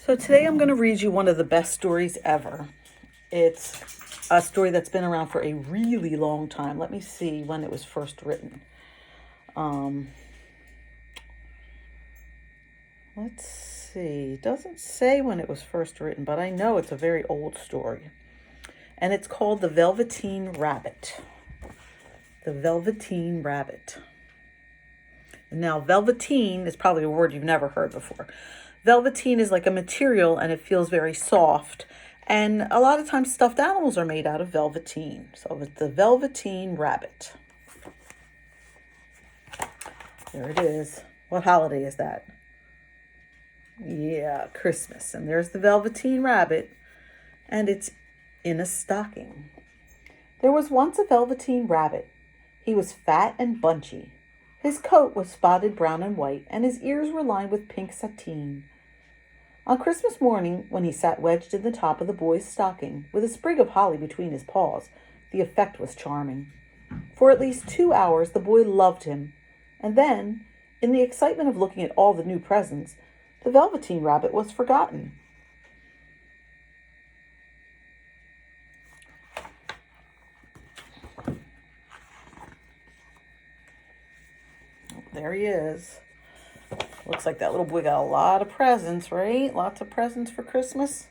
So today I'm going to read you one of the best stories ever. It's a story that's been around for a really long time. Let me see when it was first written. Let's see. It doesn't say when it was first written, but I know it's a very old story. And it's called The Velveteen Rabbit. The Velveteen Rabbit. Now, velveteen is probably a word you've never heard before. Velveteen is like a material and it feels very soft. And a lot of times stuffed animals are made out of velveteen. So it's the Velveteen Rabbit. There it is. What holiday is that? Yeah, Christmas. And there's the Velveteen Rabbit. And it's in a stocking. There was once a Velveteen Rabbit. He was fat and bunchy. His coat was spotted brown and white, and his ears were lined with pink sateen. On Christmas morning, when he sat wedged in the top of the boy's stocking, with a sprig of holly between his paws, the effect was charming. For at least 2 hours the boy loved him, and then, in the excitement of looking at all the new presents, the Velveteen Rabbit was forgotten. There he is. Looks like that little boy got a lot of presents, right? Lots of presents for Christmas.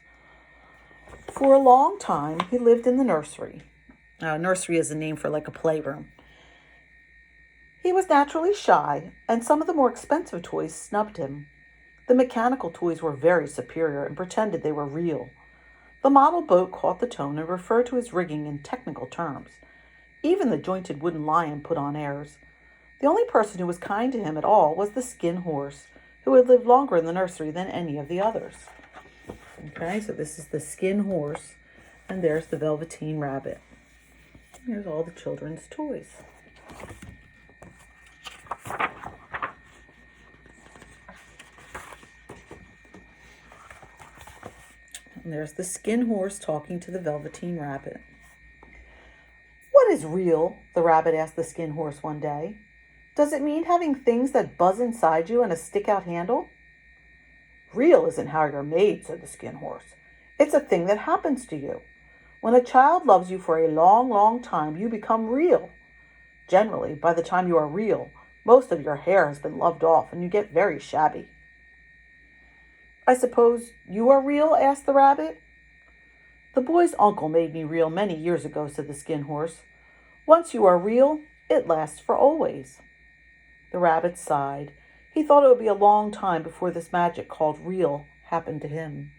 For a long time, he lived in the nursery. Nursery is a name for like a playroom. He was naturally shy, and some of the more expensive toys snubbed him. The mechanical toys were very superior and pretended they were real. The model boat caught the tone and referred to his rigging in technical terms. Even the jointed wooden lion put on airs. The only person who was kind to him at all was the skin horse, who had lived longer in the nursery than any of the others. Okay, so this is the skin horse, and there's the Velveteen Rabbit. Here's all the children's toys. And there's the skin horse talking to the Velveteen Rabbit. "What is real?" the rabbit asked the skin horse one day. "Does it mean having things that buzz inside you and a stick-out handle?" "Real isn't how you're made," said the skin horse. "It's a thing that happens to you. When a child loves you for a long, long time, you become real. Generally, by the time you are real, most of your hair has been loved off and you get very shabby." "I suppose you are real?" asked the rabbit. "The boy's uncle made me real many years ago," said the skin horse. "Once you are real, it lasts for always." The rabbit sighed. He thought it would be a long time before this magic called real happened to him.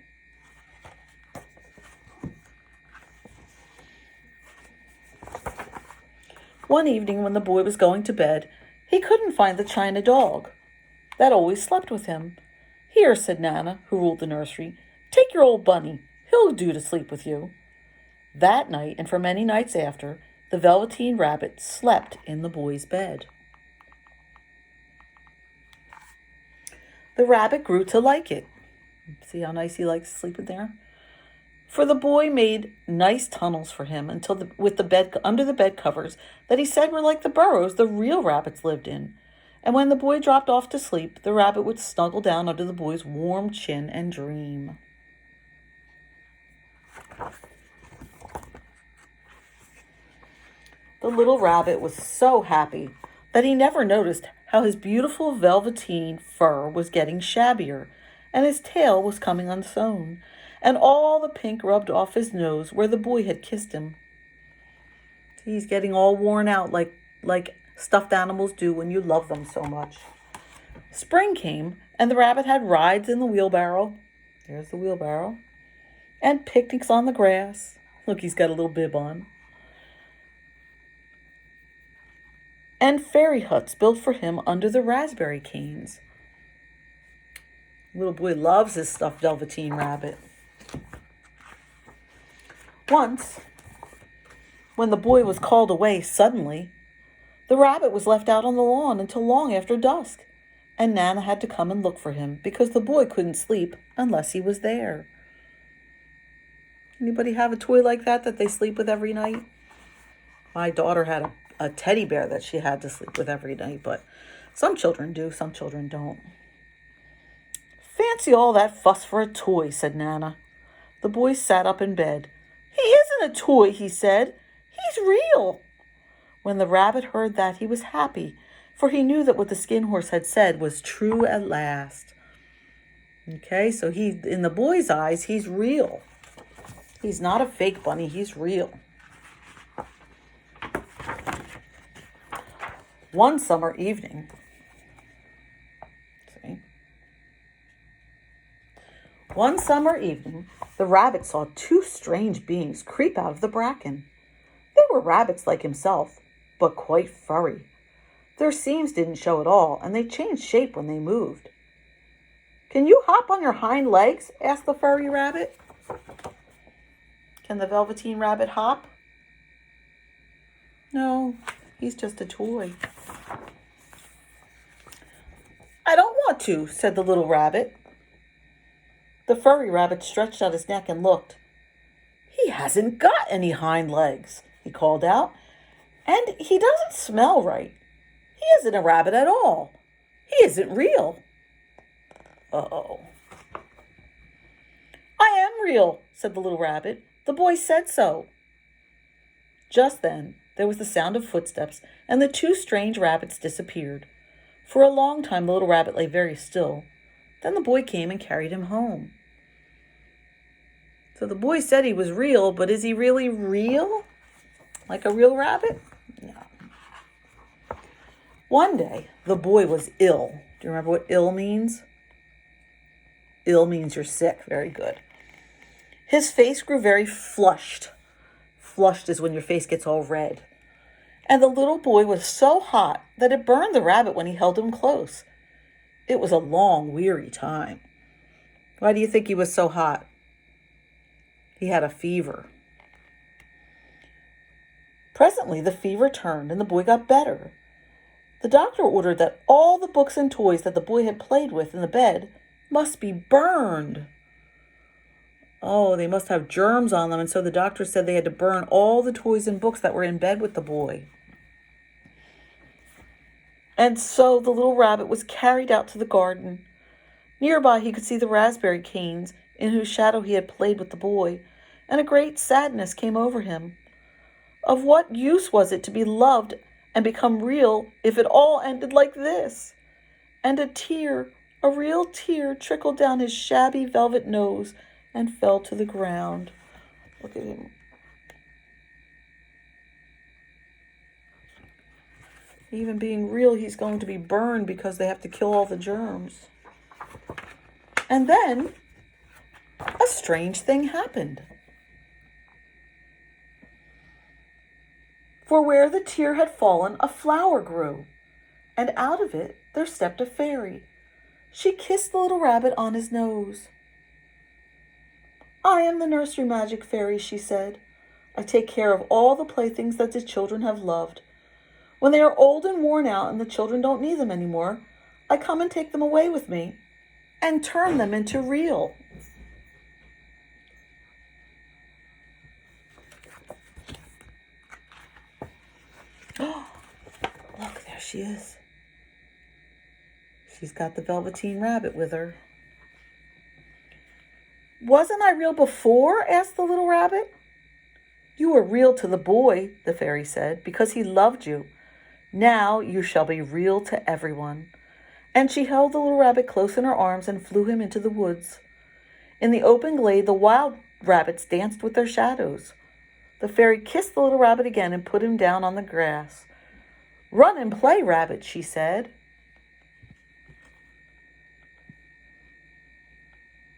One evening when the boy was going to bed, he couldn't find the china dog. That always slept with him. "Here," said Nana, who ruled the nursery, "take your old bunny. He'll do to sleep with you." That night, and for many nights after, the Velveteen Rabbit slept in the boy's bed. The rabbit grew to like it. See how nice he likes sleeping there? For the boy made nice tunnels for him under the bed covers that he said were like the burrows the real rabbits lived in. And when the boy dropped off to sleep, the rabbit would snuggle down under the boy's warm chin and dream. The little rabbit was so happy that he never noticed how his beautiful velveteen fur was getting shabbier, and his tail was coming unsewn, and all the pink rubbed off his nose where the boy had kissed him. He's getting all worn out like stuffed animals do when you love them so much. Spring came, and the rabbit had rides in the wheelbarrow. There's the wheelbarrow. And picnics on the grass. Look, he's got a little bib on. And fairy huts built for him under the raspberry canes. Little boy loves his stuffed Velveteen Rabbit. Once, when the boy was called away suddenly, the rabbit was left out on the lawn until long after dusk, and Nana had to come and look for him because the boy couldn't sleep unless he was there. Anybody have a toy like that they sleep with every night? My daughter had a teddy bear that she had to sleep with every night, but some children do, some children don't. Fancy all that fuss for a toy, said Nana. The boy sat up in bed. He isn't a toy, he said. He's real. When the rabbit heard that, he was happy, for he knew that what the skin horse had said was true at last. Okay, so in the boy's eyes, he's real. He's not a fake bunny, he's real. One summer evening, the rabbit saw two strange beings creep out of the bracken. They were rabbits like himself, but quite furry. Their seams didn't show at all, and they changed shape when they moved. Can you hop on your hind legs? Asked the furry rabbit. Can the Velveteen rabbit hop? No, he's just a toy. I don't want to, said the little rabbit. The furry rabbit stretched out his neck and looked. He hasn't got any hind legs, he called out. And he doesn't smell right. He isn't a rabbit at all. He isn't real. Uh-oh. I am real, said the little rabbit. The boy said so. Just then, there was the sound of footsteps, and the two strange rabbits disappeared. For a long time, the little rabbit lay very still. Then the boy came and carried him home. So the boy said he was real, but is he really real? Like a real rabbit? No. One day, the boy was ill. Do you remember what ill means? Ill means you're sick. Very good. His face grew very flushed. Flushed is when your face gets all red. And the little boy was so hot that it burned the rabbit when he held him close. It was a long, weary time. Why do you think he was so hot? He had a fever. Presently, the fever turned and the boy got better. The doctor ordered that all the books and toys that the boy had played with in the bed must be burned. Oh, they must have germs on them, and so the doctor said they had to burn all the toys and books that were in bed with the boy. And so the little rabbit was carried out to the garden. Nearby he could see the raspberry canes in whose shadow he had played with the boy, and a great sadness came over him. Of what use was it to be loved and become real if it all ended like this? And a real tear, trickled down his shabby velvet nose and fell to the ground. Look at him. Even being real, he's going to be burned because they have to kill all the germs. And then a strange thing happened. For where the tear had fallen, a flower grew, and out of it there stepped a fairy. She kissed the little rabbit on his nose. I am the nursery magic fairy, she said. I take care of all the playthings that the children have loved. When they are old and worn out and the children don't need them anymore, I come and take them away with me and turn them into real. Oh, look, there she is. She's got the Velveteen rabbit with her. Wasn't I real before? Asked the little rabbit. You were real to the boy, the fairy said, because he loved you. Now you shall be real to everyone. And she held the little rabbit close in her arms and flew him into the woods. In the open glade, the wild rabbits danced with their shadows. The fairy kissed the little rabbit again and put him down on the grass. Run and play, rabbit, she said.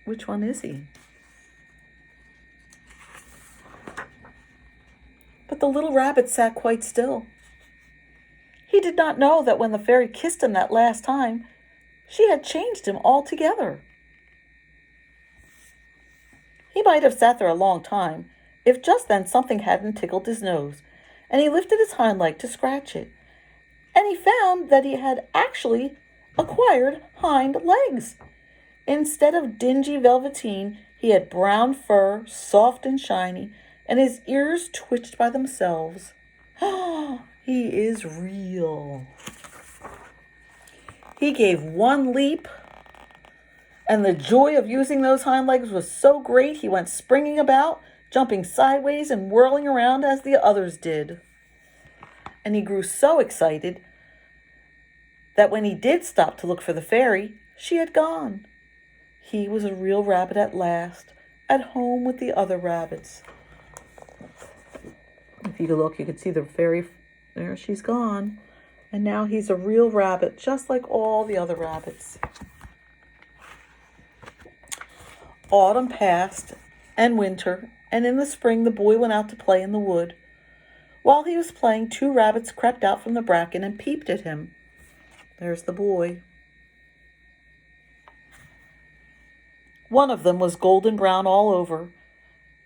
Which one is he? But the little rabbit sat quite still. He did not know that when the fairy kissed him that last time, she had changed him altogether. He might have sat there a long time, if just then something hadn't tickled his nose, and he lifted his hind leg to scratch it. And he found that he had actually acquired hind legs. Instead of dingy velveteen, he had brown fur, soft and shiny, and his ears twitched by themselves. He is real. He gave one leap And the joy of using those hind legs was so great he went springing about, jumping sideways and whirling around as the others did. And he grew so excited that when he did stop to look for the fairy, she had gone. He was a real rabbit at last, at home with the other rabbits. If you could look, you could see the fairy. There, she's gone. And now he's a real rabbit, just like all the other rabbits. Autumn passed, and winter, and in the spring the boy went out to play in the wood. While he was playing, 2 rabbits crept out from the bracken and peeped at him. There's the boy. One of them was golden brown all over,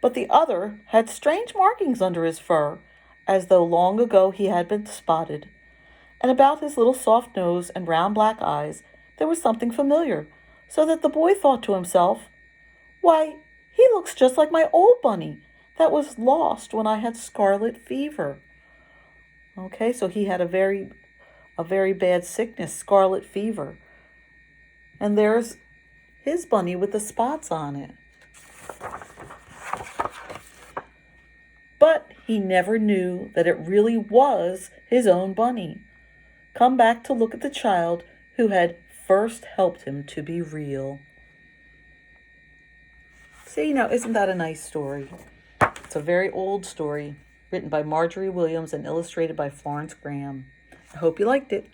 but the other had strange markings under his fur, as though long ago he had been spotted. And about his little soft nose and round black eyes there was something familiar, so that the boy thought to himself, "Why, he looks just like my old bunny that was lost when I had scarlet fever." Okay, so he had a very bad sickness, scarlet fever. And there's his bunny with the spots on it. But he never knew that it really was his own bunny, come back to look at the child who had first helped him to be real. See, now, isn't that a nice story? It's a very old story, written by Marjorie Williams and illustrated by Florence Graham. I hope you liked it.